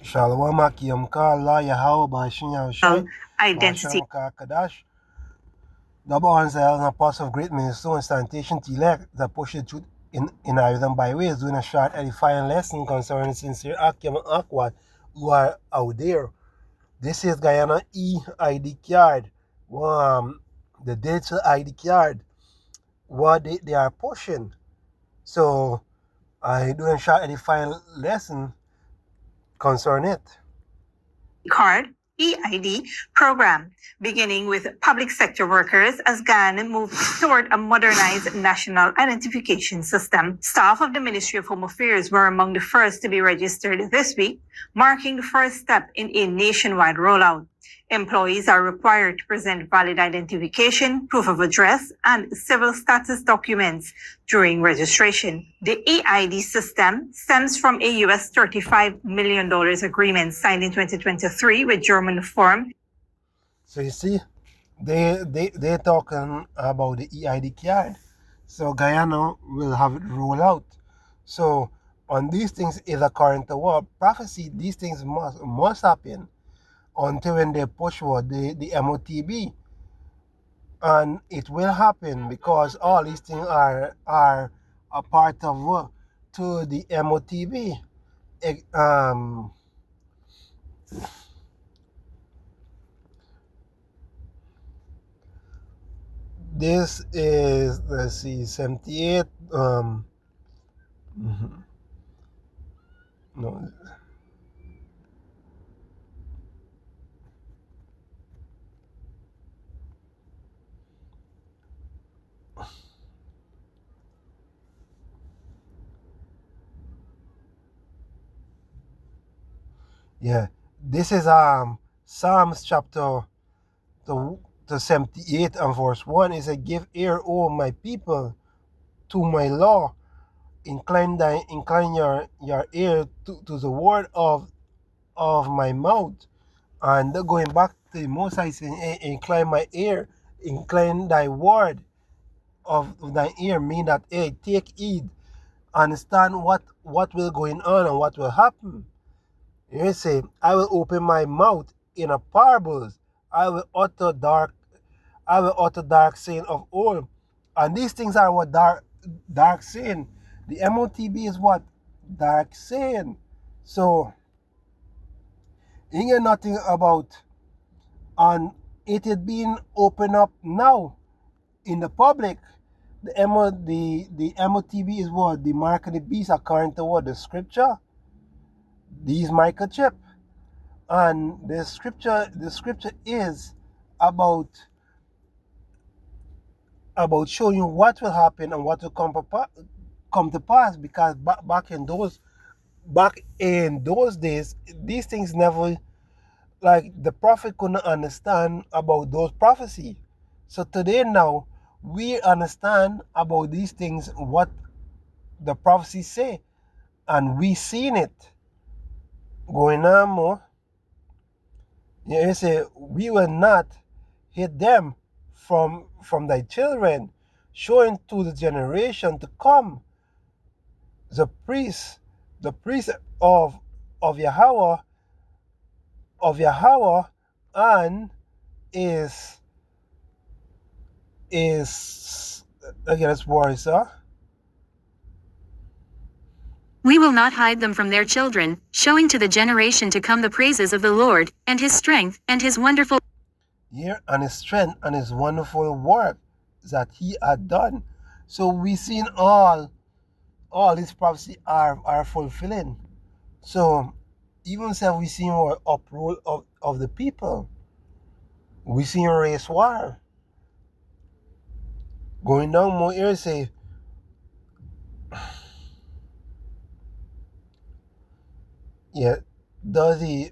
Shalom Akiyam Kala Yahweh Bashinya Shai Identity Bashamka Kadash. Double answer as an apostle of great minister and sanitation to elect that push the truth in either byways, doing a short edifying lesson concerning sincere Akiyam and Akwad who are out there. This is Guyana ID card. The digital ID card. What they are pushing. So I do a short edifying lesson concerning it. card EID program, beginning with public sector workers as Ghana moved toward a modernized national identification system. Staff of the Ministry of Home Affairs were among the first to be registered this week, marking the first step in a nationwide rollout. Employees are required to present valid identification, proof of address, and civil status documents during registration. The EID system stems from a US $35 million agreement signed in 2023 with German firm. So you see, they're talking about the EID card. So Guyana will have it roll out. So on these things is according to what prophecy, these things must happen until when they push what the MOTB. And it will happen because all these things are a part of what to the MOTB. This is, let's see, 78. No. Yeah, this is Psalms chapter the 78 and verse 1. It says, "Give ear, O my people, to my law. Incline your ear to the word of my mouth." And going back to the Most High saying, incline my ear, incline thy word of thy ear, mean that, hey, take heed, understand what will going on and what will happen. You say, I will open my mouth in a parables. I will utter dark saying of old. And these things are what dark saying. The MOTB is what? Dark saying. So you hear nothing about, and it is being opened up now in the public. The MOTB is what? The mark of the beast according to what? The scripture. These microchip. And the scripture is about showing you what will happen and what will come to pass, because back in those days, these things never, like, the prophet couldn't understand about those prophecy. So today now we understand about these things, what the prophecies say, and we seen it going on more. You say, we will not hid them from thy children, showing to the generation to come the priest of Yahweh and is again, it's words, We will not hide them from their children, showing to the generation to come the praises of the Lord, and his strength, and his wonderful and his strength and his wonderful work that he had done. So we seen all these prophecies are fulfilling. So even if we see more uproar of the people, we see a race war going down more here. Say, yeah, does the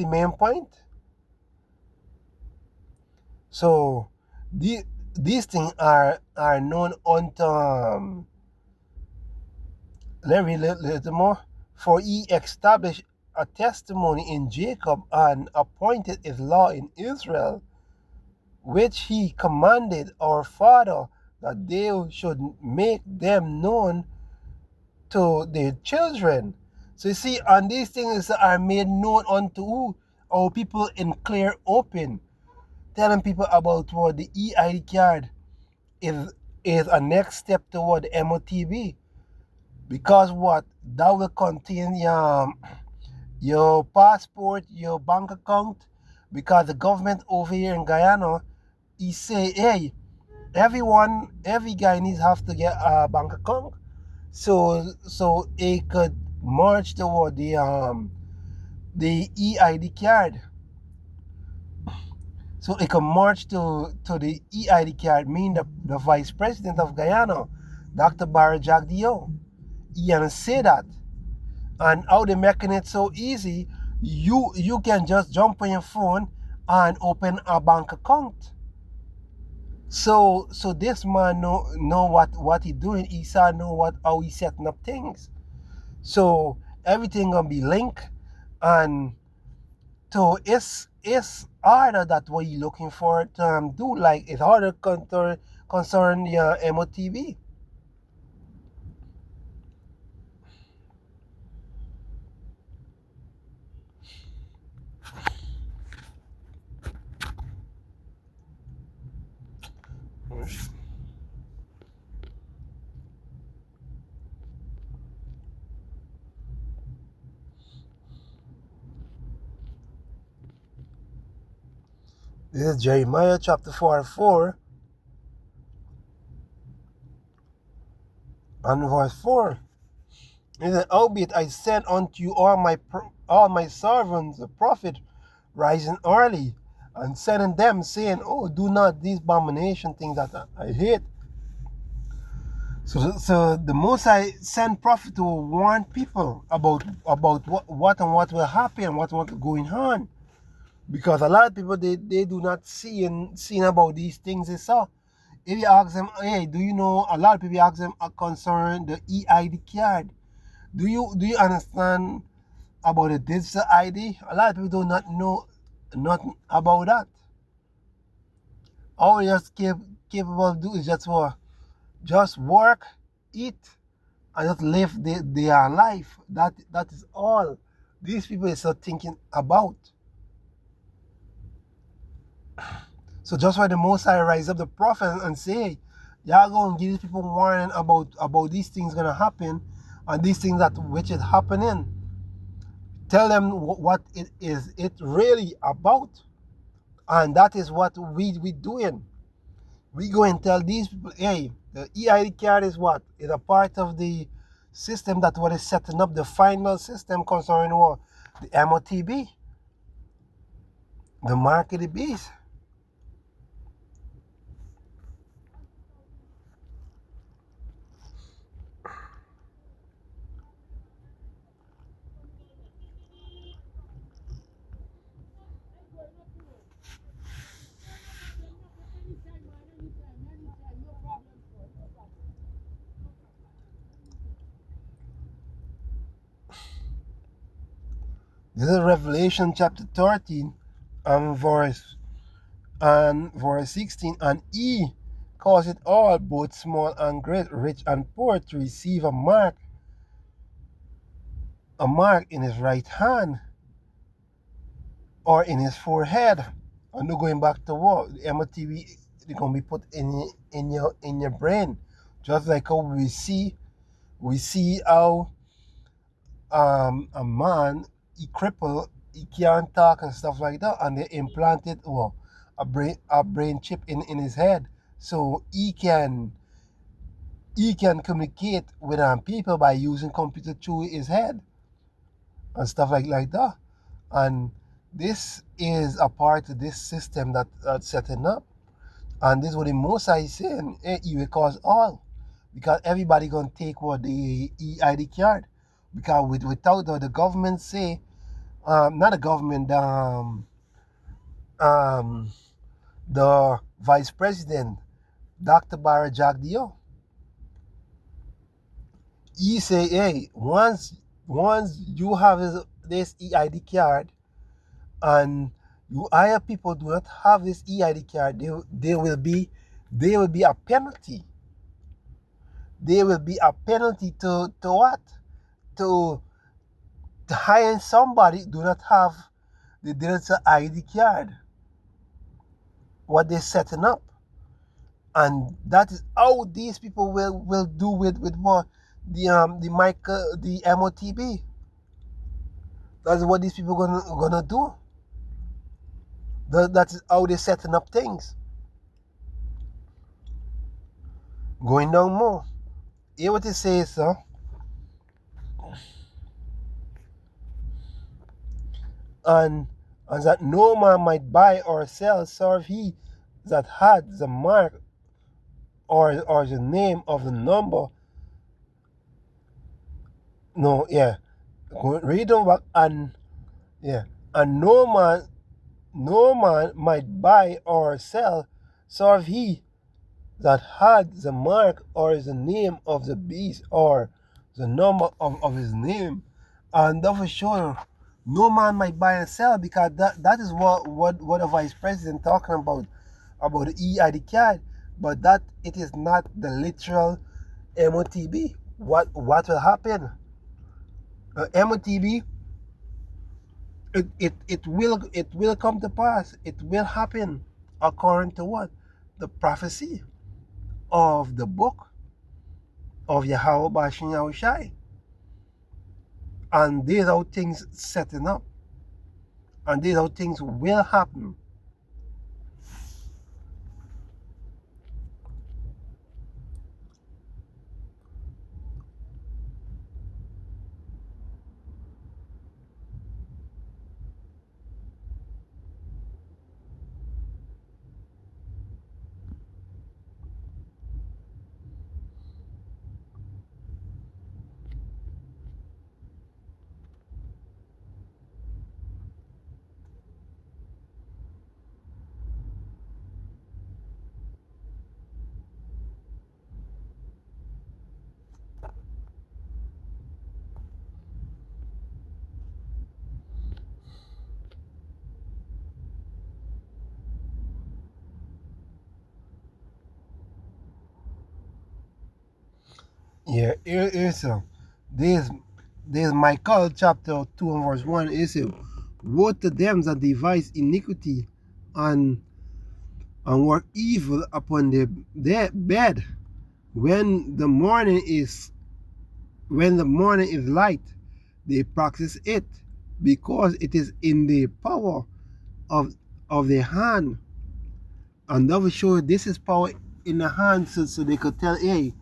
main point. So these things are known unto let me read a little more. For he established a testimony in Jacob and appointed his law in Israel, which he commanded our father, that they should make them known to their children, So you see, and these things are made known unto our people in clear open, telling people about what the EID card is is a next step toward the MOTB. Because what? That will contain your passport, your bank account, because the government over here in Guyana, he say, hey, every Guyanese have to get a bank account, so it could merge toward the EID card. So it can merge to the EID card, mean the Vice President of Guyana, Dr. Barra Jagdeo. He can say that. And how they making it so easy, you can just jump on your phone and open a bank account. So this man know what he doing. He said know what how he setting up things. So everything gonna be linked, and so it's harder that what you looking for to do. Like it's harder concern the MOTV. This is Jeremiah chapter 44 and verse 4. It said, "Albeit I sent unto you all my servants, the prophet, rising early, and sending them, saying, Oh, do not these abomination things that I hate." So the Most High sent prophet to warn people about what will happen, what going on, because a lot of people they do not see about these things they saw. If you ask them, hey, do you know? A lot of people ask them concern the EID card. Do you understand about the digital ID? A lot of people do not know nothing about that. All we just capable of do is just work, eat, and just live their life. That is all these people are still thinking about. So just why the Most High rise up the prophet and say, y'all going to give these people warning about these things going to happen, and these things that which is happening. Tell them what it really about, and that is what we doing. We go and tell these people, hey, the EID card is what? Is a part of the system that what is setting up the final system concerning what? The MOTB, the mark of the beast. This is Revelation chapter 13 and verse 16. And he caused it all, both small and great, rich and poor, to receive a mark in his right hand or in his forehead. And no going back to what? The MOTV is gonna be put in your brain. Just like how we see how a man he crippled, he can't talk and stuff like that, and they implanted a brain chip in his head, so he can communicate with people by using computer through his head and stuff like that. And this is a part of this system that's setting up. And this is what the Mosai is saying, he will cause all. Because everybody gonna take what the EID card. Because without the government say, not the government, um, the vice president, Dr. Barra Jagdeo, he say, hey, once you have this EID card, and you hire people do not have this EID card, there will be a penalty. There will be a penalty to what? To hiring somebody do not have the Delta ID card, what they're setting up. And that is how these people will do with what the MOTB. That's what these people gonna do. That is how they're setting up things. Going down more. Hear what it says, sir. And that no man might buy or sell, serve he that had the mark or the name of the number. No, yeah. Read on back and yeah. And no man might buy or sell, serve he that had the mark or the name of the beast or the number of his name. And that for sure, no man might buy and sell, because that is what the vice president talking about the EID card, but that it is not the literal MOTB. What will happen? MOTB, it will come to pass. It will happen according to what? The prophecy of the book of Yahweh Bashin Yahushai. And these are things setting up. And these are things will happen. Yeah, here's there's Michael chapter 2 and verse 1. It says, woe to them that devise iniquity and work evil upon their bed, when the morning is light, they practice it, because it is in the power of their hand. And that will show this is power in the hand, so they could tell, hey,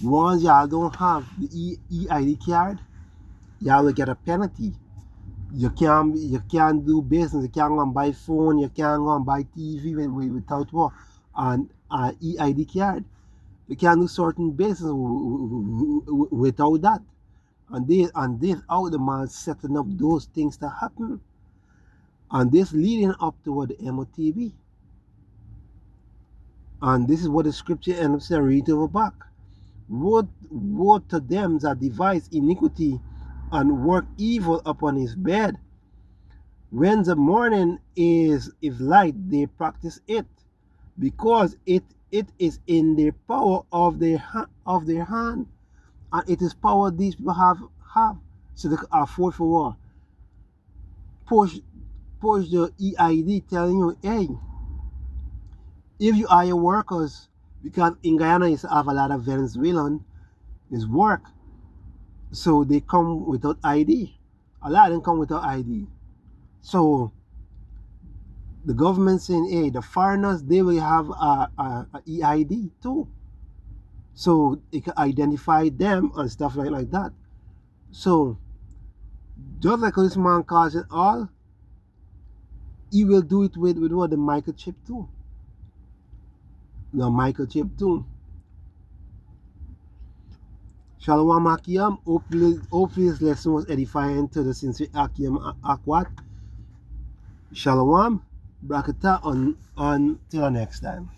once y'all don't have the EID card, y'all will get a penalty. You can't do business. You can't go and buy phone. You can't go and buy TV without what an EID card. You can't do certain business without that. And this how the man setting up those things to happen. And this leading up toward the MOTB. And this is what the scripture ends up saying, read over back. Woe to them that devise iniquity and work evil upon his bed. When the morning is light, they practice it, because it is in the power of their hand, and it is power these people have. So they can afford for what? Push the EID telling you, hey, if you are your workers, because in Guyana you have a lot of Venezuelan is work, so they come without ID. A lot of them come without ID. So the government saying, hey, the foreigners, they will have a EID too, so it can identify them and stuff like that. So just like this man causing all, he will do it with what, the microchip too. The microchip too. Shalom Akim. Hopefully this lesson was edifying to the sincere Akim Akwat. Shalom. Brakata on till the next time.